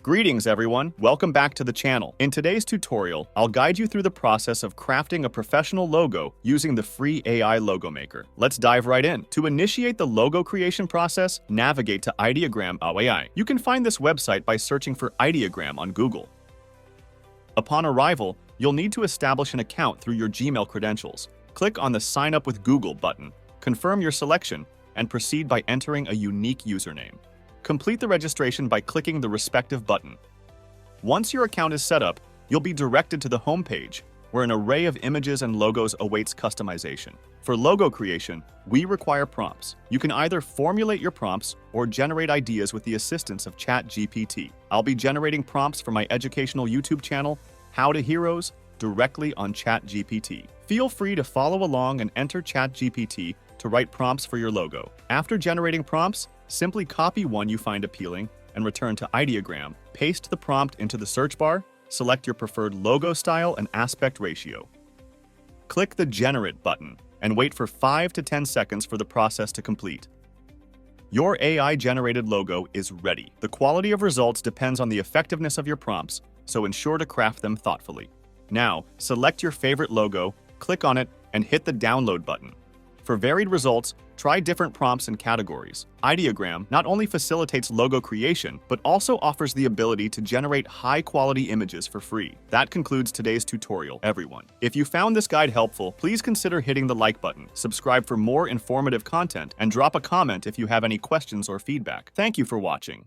Greetings everyone, welcome back to the channel. In today's tutorial, I'll guide you through the process of crafting a professional logo using the free AI logo maker. Let's dive right in. To initiate the logo creation process, navigate to ideogram.ai. You can find this website by searching for Ideogram on Google. Upon arrival, you'll need to establish an account through your Gmail credentials. Click on the Sign Up with Google button, confirm your selection, and proceed by entering a unique username. Complete the registration by clicking the respective button. Once your account is set up, you'll be directed to the home page, where an array of images and logos awaits customization. For logo creation, we require prompts. You can either formulate your prompts or generate ideas with the assistance of ChatGPT. I'll be generating prompts for my educational YouTube channel, How to Heroes, directly on ChatGPT. Feel free to follow along and enter ChatGPT to write prompts for your logo. After generating prompts, simply copy one you find appealing and return to Ideogram. Paste the prompt into the search bar, select your preferred logo style and aspect ratio. Click the Generate button and wait for 5 to 10 seconds for the process to complete. Your AI-generated logo is ready. The quality of results depends on the effectiveness of your prompts, so ensure to craft them thoughtfully. Now, select your favorite logo, click on it, and hit the download button. For varied results, try different prompts and categories. Ideogram not only facilitates logo creation, but also offers the ability to generate high-quality images for free. That concludes today's tutorial, everyone. If you found this guide helpful, please consider hitting the like button, subscribe for more informative content, and drop a comment if you have any questions or feedback. Thank you for watching.